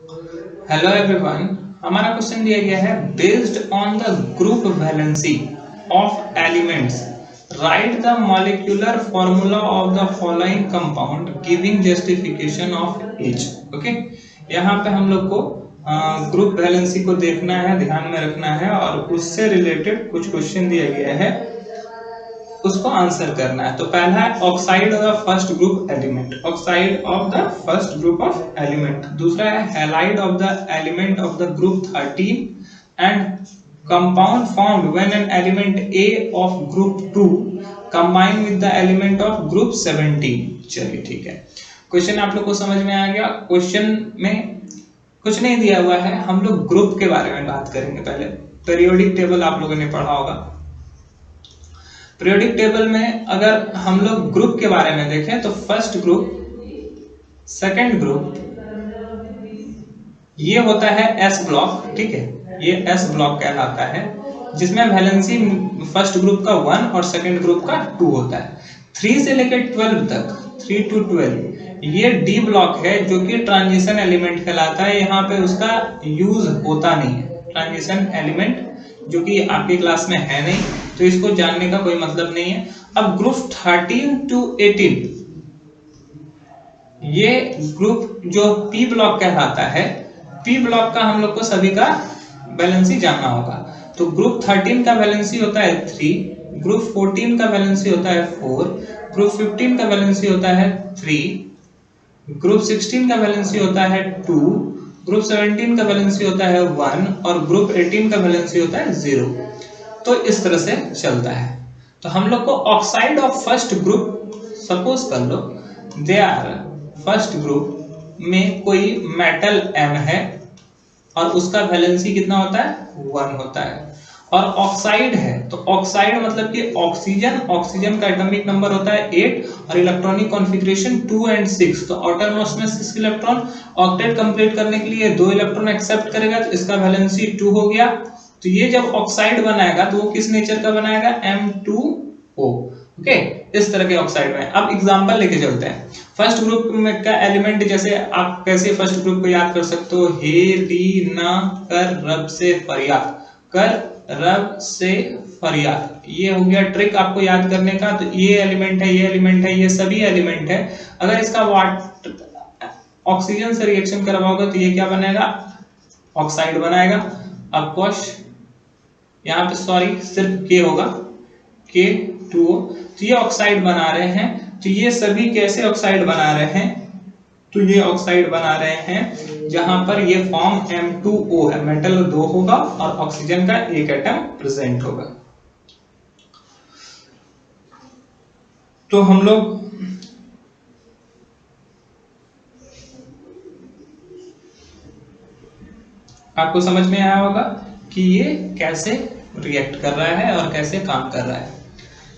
Hello everyone, हमारा question दिया गया है based on the group valency of elements right the molecular formula of the following compound giving justification of each. Okay, यहाँ पे हम लोग को ग्रुप वैलेंसी को देखना है, ध्यान में रखना है और उससे रिलेटेड कुछ क्वेश्चन दिया गया है, उसको आंसर करना है। तो पहला है oxide of the first group element, oxide of the first group of element. दूसरा है halide of the element of the group 13 and compound formed when an element A of group 2 combine with the element of group 17। चलिए ठीक है, question आप लोग को समझ में आ गया। क्वेश्चन में कुछ नहीं दिया हुआ है, हम लोग ग्रुप के बारे में बात करेंगे। पहले पीरियोडिक टेबल आप लोगों ने पढ़ा होगा। पीरियोडिक टेबल में अगर हम लोग ग्रुप के बारे में देखें तो फर्स्ट ग्रुप, सेकंड ग्रुप, ये होता है एस ब्लॉक। ठीक है, ये एस ब्लॉक कहलाता है, जिसमें वैलेंसी फर्स्ट ग्रुप का 1 और सेकंड ग्रुप का 2 होता है। 3 से लेकर 12 तक, 3 to 12, ये डी ब्लॉक है जो कि ट्रांजिशन एलिमेंट कहलाता है। यहाँ पे उसका यूज होता नहीं है, ट्रांजिशन एलिमेंट जो कि आपकी क्लास में है नहीं, तो इसको जानने का कोई मतलब नहीं है। अब ग्रुप 13 to 18, ये ग्रुप जो पी ब्लॉक कहलाता है, पी ब्लॉक का हम लोग को सभी का वैलेंसी जानना होगा। तो ग्रुप 13 का वैलेंसी होता है 3, ग्रुप 14 का वैलेंसी होता है 4, ग्रुप 15 का वैलेंसी होता है 3, ग्रुप 16 का वैलेंसी होता है 2, ग्रुप 17 का वैलेंसी होता है 1 और ग्रुप 18 का वैलेंसी होता है 0। तो इस तरह से चलता है। तो हम लोग को oxide of first group, suppose कर लो दे आर फर्स्ट ग्रुप में कोई मेटल M है और उसका वैलेंसी कितना होता है, 1 होता है। और ऑक्साइड है, तो ऑक्साइड मतलब कि ऑक्सीजन, ऑक्सीजन का एटॉमिक नंबर होता है 8 और इलेक्ट्रॉनिक कॉन्फ़िगरेशन 2 and 6। तो आउटर मोस्ट में 6 इलेक्ट्रॉन, ऑक्टेट कंप्लीट करने के लिए 2 इलेक्ट्रॉन एक्सेप्ट करेगा, तो इसका वैलेंसी 2 हो गया। तो ये जब ऑक्साइड बनाएगा तो वो किस नेचर का बनाएगा, M2O। ओके, इस तरह के ऑक्साइड में। अब एग्जांपल लेके चलते हैं। फर्स्ट ग्रुप में का एलिमेंट, जैसे आप कैसे फर्स्ट ग्रुप को याद कर सकते हो, हे री ना कर रब से फरियाद, कर रब से फरियाद, ये हो गया ट्रिक आपको याद करने का। तो ये एलिमेंट है, ये एलिमेंट है, ये सभी एलिमेंट है। अगर इसका ऑक्सीजन से रिएक्शन करवाओगे तो ये क्या बनेगा, ऑक्साइड बनाएगा। अब क्वेश्चन यहाँ पे सॉरी सिर्फ के होगा, K2O। तो ये ऑक्साइड बना रहे हैं। तो ये सभी कैसे ऑक्साइड बना रहे हैं, तो ये ऑक्साइड बना रहे हैं जहां पर ये फॉर्म M2O है, मेटल 2 होगा और ऑक्सीजन का एक एटम प्रेजेंट होगा। तो हम लोग आपको समझ में आया होगा कि ये कैसे रिएक्ट कर रहा है और कैसे काम कर रहा है।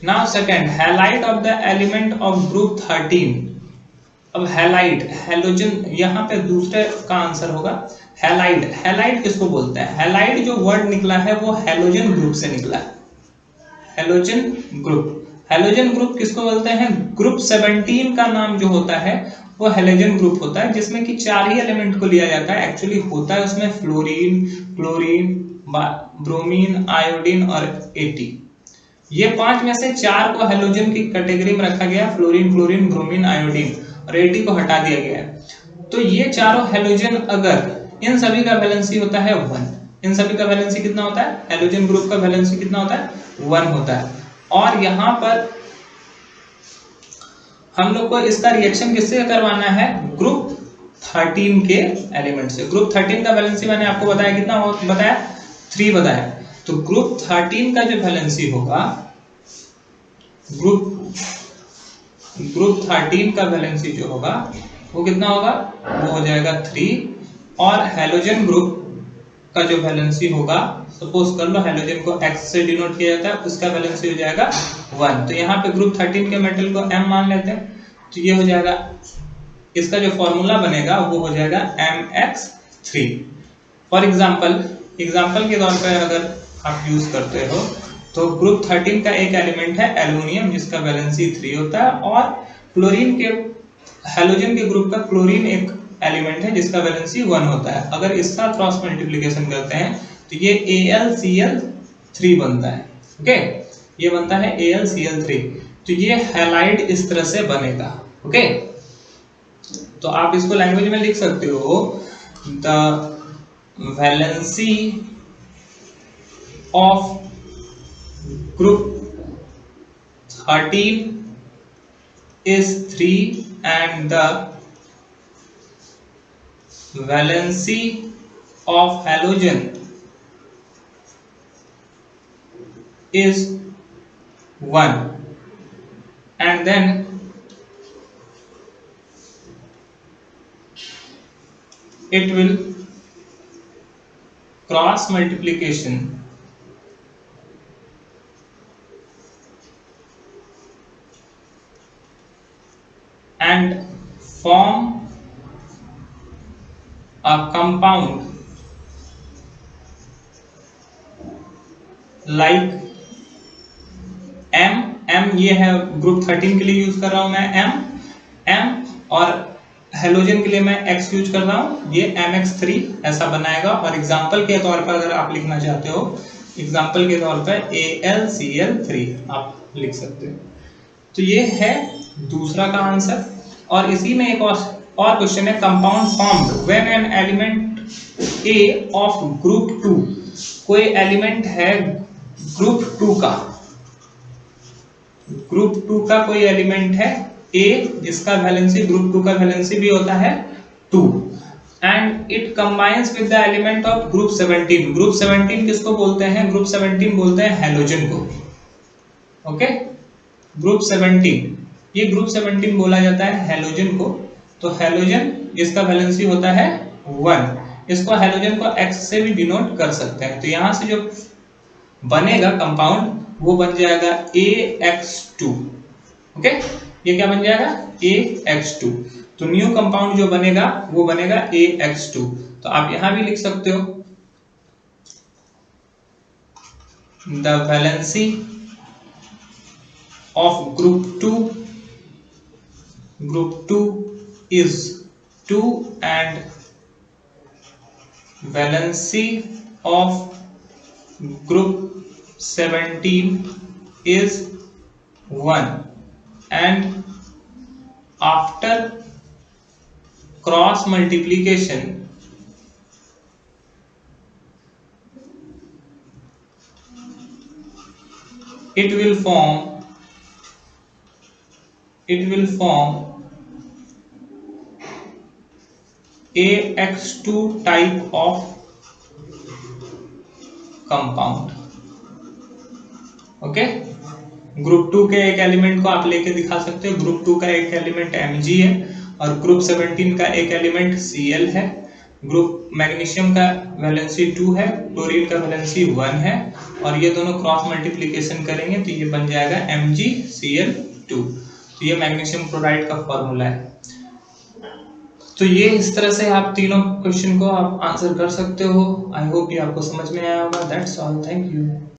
Now second, halide of the element of group 13। अब हैलाइड, हैलोजन, यहाँ पे दूसरे का आंसर होगा हैलाइड। हैलाइड किसको बोलते हैं, हैलाइड जो वर्ड निकला है वो हैलोजन ग्रुप से निकला है, हैलोजन ग्रुप। हैलोजन ग्रुप किसको बोलते हैं, ग्रुप 17 का नाम जो होता है वो हैलोजन ग्रुप होता है, जिसमें कि 4 ही एलिमेंट को लिया जाता है। एक्चुअली होता है उसमें फ्लोरीन, क्लोरीन, ब्रोमीन, आयोडीन और एटी। ये 5 में से 4 को हैलोजन की कैटेगरी में रखा गया, फ्लोरीन, क्लोरीन, ब्रोमीन, आयोडीन, और एटी को हटा दिया गया है। तो ये चारों हैलोजन, अगर इन सभी का वैलेंसी होता है 1, इन सभी का वैलेंसी कितना होता है, हैलोजन ग्रुप का वैलेंसी कितना होता है, 1 होता है। और यहाँ पर हम लोग को इसका रिएक्शन किससे करवाना है, ग्रुप 13 के एलिमेंट से। ग्रुप 13 का वैलेंसी मैंने आपको बताया कितना हो, बताया 3 बताया। तो ग्रुप 13 का जो वैलेंसी होगा, ग्रुप 13 का वैलेंसी जो होगा वो कितना होगा, वो हो जाएगा 3। और हैलोजन ग्रुप का जो वैलेंसी होगा, सपोज कर लो हैलोजन को X से डिनोट किया जाता है, उसका वैलेंसी हो जाएगा 1। तो यहाँ पे ग्रुप 13 के मेटल को M मान लेते हैं, तो ये हो जाएगा, इसका जो फॉर्मूला बनेगा वो हो जाएगा MX3। फॉर एग्जाम्पल के तौर पर अगर आप यूज करते हो तो ग्रुप 13 का एक एलिमेंट है एल्युमिनियम, जिसका वैलेंसी 3 होता है। और क्लोरीन के, हैलोजन के ग्रुप का क्लोरीन एक एलिमेंट है जिसका वैलेंसी 1 होता है। अगर इसका क्रॉस मल्टीप्लिकेशन करते हैं तो ये AlCl3 बनता है। ओके, ये बनता है AlCl3। तो ये हैलाइड इस तरह से बनेगा। ओके, तो आप इसको लैंग्वेज में लिख सकते हो, the valency of group 13 is 3 and the valency of halogen is 1, and then it will cross multiplication and form a compound like M ये है ग्रुप 13 के लिए यूज कर रहा हूं मैं M और हेलोजन के लिए मैं X यूज कर रहा हूं, ये MX3 ऐसा बनाएगा। और एग्जांपल के तौर पर अगर आप लिखना चाहते हो, एग्जांपल के तौर पर AlCl3 आप लिख सकते हो। तो ये है दूसरा का आंसर। और इसी में एक और क्वेश्चन है, compound formed when an element A of group 2, कोई एलिमेंट है ग्रुप 2 का, ग्रुप 2 का कोई एलिमेंट है A जिसका वैलेंसी ग्रुप 2 का वैलेंसी भी होता है 2, and it combines with the element of group 17। Group 17 किसको बोलते हैं? ग्रुप 17 बोलते हैं हेलोजन को। ओके, ग्रुप 17, ये ग्रुप 17 बोला जाता है हेलोजन को। तो हेलोजन जिसका वैलेंसी होता है 1, इसको हेलोजन को X से भी डिनोट कर सकते हैं। तो यहां से जो बनेगा कंपाउंड वो बन जाएगा AX2। ओके, ये क्या बन जाएगा? AX2। तो न्यू कंपाउंड जो बनेगा वो बनेगा AX2। तो आप यहां भी लिख सकते हो, the valency of group 2 is 2 and valency of group 17 is 1, and after cross multiplication it will form AX2 type of compound। Okay, group 2 के एक एलिमेंट को आप लेके दिखा सकते हो। ग्रुप 2 का एक एलिमेंट Mg है और ग्रुप 17 का एक एलिमेंट Cl है। ग्रुप मैग्नीशियम का वैलेंसी 2 है, क्लोरीन का वैलेंसी 1 है, और ये दोनों क्रॉस मल्टीप्लिकेशन करेंगे तो ये बन जाएगा MgCl2। तो ये मैग्नीशियम क्लोराइड का फॉर्मूला है। तो ये इस तरह से आप तीनों क्वेश्चन को आप आंसर कर सकते हो। आई होप ये आपको समझ में आया होगा। That's all, thank you.